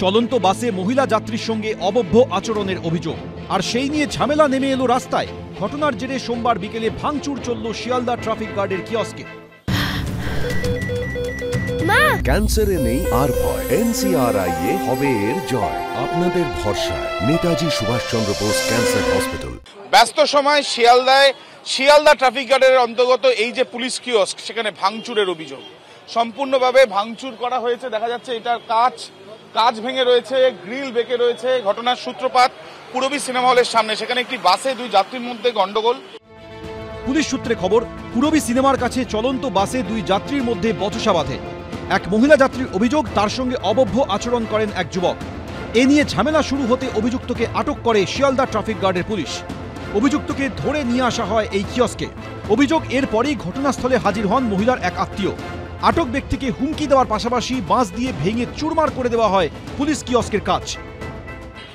চলন্ত বাসে মহিলা যাত্রীর সঙ্গে অবভ্য আচরণের অভিযোগ, আর সেই নিয়ে ঝামেলা নেমে এলো রাস্তায়। ঘটনার জেরে সোমবার বিকেলে ভাঙচুর চলল শিয়ালদা ট্রাফিক গার্ডের কিয়স্কে। ক্যান্সারে নেই আর ভয়, NCRI এ হবে এর জয়। আপনাদের ভরসা নেতাজি সুভাষচন্দ্র বোস ক্যান্সার হসপিটাল। ব্যস্ত সময় শিয়ালদা ট্রাফিক গার্ডের অন্তর্গত এই যে পুলিশ কিয়স্ক, সেখানে ভাঙচুরের অভিযোগ। সম্পূর্ণভাবে ভাঙচুর করা হয়েছে, দেখা যাচ্ছে এটার কাঁচ ভেঙে রয়েছে, গ্রিল বেঁকে রয়েছে। ঘটনার সূত্রপাত পূরবী সিনেমা হলের সামনে, সেখানে একটি বাসে দুই যাত্রীর মধ্যে গন্ডগোল। পুলিশ সূত্রে খবর, পূরবী সিনেমার কাছে চলন্ত বাসে দুই যাত্রীর মধ্যে বচসা বাঁধে। এক মহিলা যাত্রীর অভিযোগ, তার সঙ্গে অবভ্য আচরণ করেন এক যুবক। এ নিয়ে ঝামেলা শুরু হতে অভিযুক্তকে আটক করে শিয়ালদা ট্রাফিক গার্ডের পুলিশ। অভিযুক্তকে ধরে নিয়ে আসা হয় এই কিয়স্কে। অভিযোগ, এরপরই ঘটনাস্থলে হাজির হন মহিলার এক আত্মীয়। আটক ব্যক্তিকে হুমকি দেওয়ার পাশাপাশি বাঁশ দিয়ে ভেঙে চুরমার করে দেওয়া হয় পুলিশ কিয়স্কের কাজ।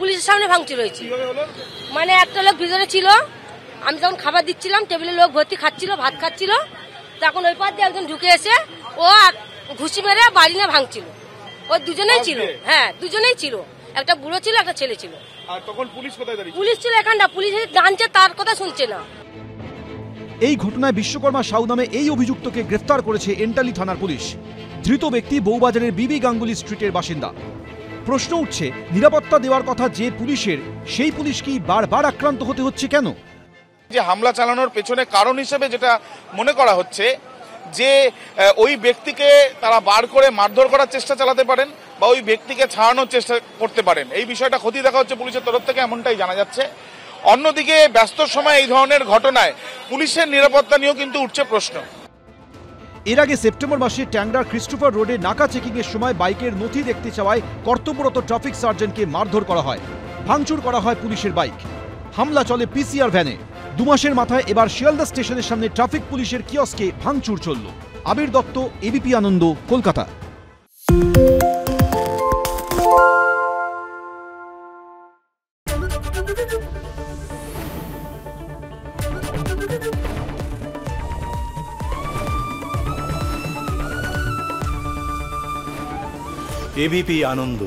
পুলিশের সামনে ভাঙচুর হয়েছে, মানে একটা লোক ভিতরে ছিল, আমি যখন খাবার দিচ্ছিলাম, টেবিলে লোক ভর্তি খাচ্ছিল, ভাত খাচ্ছিল, তখন ওই পাশ দিয়ে একজন ঢুকে এসে ও ঘুষি মেরে বাড়ি নিয়ে ভাঙছিল। ও দুজনেই ছিল, হ্যাঁ দুজনেই ছিল, একটা বুড়ো ছিল, একটা ছেলে ছিল। আর তখন পুলিশ কোথায় দাঁড়িয়ে? পুলিশ ছিল এখানটা, পুলিশ জানছে, তার কথা শুনছে না। এই ঘটনায় বিশ্বকর্মা সাউ নামে এই অভিযুক্তকে গ্রেফতার করেছে এন্টালি থানার পুলিশ। ধৃত ব্যক্তি বউবাজারের বিবি গাঙ্গুলি স্ট্রিটের বাসিন্দা। প্রশ্ন উঠছে, নিরাপত্তা দেওয়ার কথা যে পুলিশের, সেই পুলিশ কি বারবার আক্রান্ত হতে হচ্ছে কেন? যে হামলা চালানোর পেছনে কারণ হিসেবে যেটা মনে করা হচ্ছে যে ওই ব্যক্তিকে তারা বার করে মারধর করার চেষ্টা চালাতে পারেন বা ওই ব্যক্তিকে ছাড়ানোর চেষ্টা করতে পারেন। এই বিষয়টা খতিয়ে দেখা হচ্ছে পুলিশের তরফ থেকে, এমনটাই জানা যাচ্ছে। অন্যদিকে ব্যস্ত সময় এই ধরনের ঘটনায় পুলিশের নিরাপত্তা নিয়েও কিন্তু উঠছে প্রশ্ন। এর আগে সেপ্টেম্বর মাসে ট্যাংরার ক্রিস্টোফার রোডে নাকা চেকিং এর সময় বাইকের নথি দেখতে চাওয়ায় কর্তব্যরত ট্রাফিক সার্জেন্টকে মারধর করা হয়, ভাঙচুর করা হয় পুলিশের বাইক। হামলা চলে PCR ভ্যানে। 2 মাসের মাথায় এবার শিয়ালদা স্টেশনের সামনে ট্রাফিক পুলিশের কিয়স্কে ভাঙচুর চলল। আবির দত্ত, ABP আনন্দ, কলকাতা। ABP আনন্দ,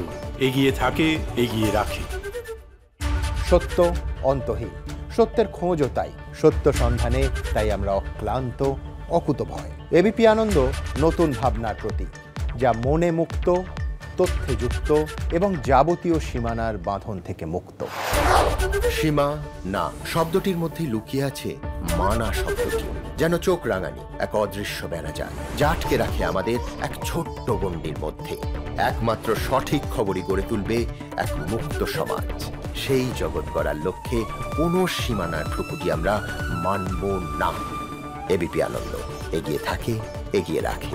এগিয়ে থাকে, এগিয়ে রাখে। সত্য অন্তহীন, সত্যের খোঁজও তাই, সত্য সন্ধানে তাই আমরা অক্লান্ত, অকুতভয়। ABP আনন্দ নতুন ভাবনার প্রতীক, যা মনে মুক্ত, তথ্যে যুক্ত এবং যাবতীয় সীমানার বাঁধন থেকে মুক্ত। সীমা না শব্দটির মধ্যে লুকিয়ে আছে মানা শব্দটি, যেন চোখ রাঙানি এক অদৃশ্য ব্যানাজার, যা আটকে রাখে আমাদের এক ছোট্ট গণ্ডির মধ্যে। একমাত্র সঠিক খবরই গড়ে তুলবে এক মুক্ত সমাজ। সেই জগৎ গড়ার লক্ষ্যে কোনো সীমানার ঠুকুটি আমরা মানব না। ABP আনন্দ, এগিয়ে থাকে, এগিয়ে রাখে।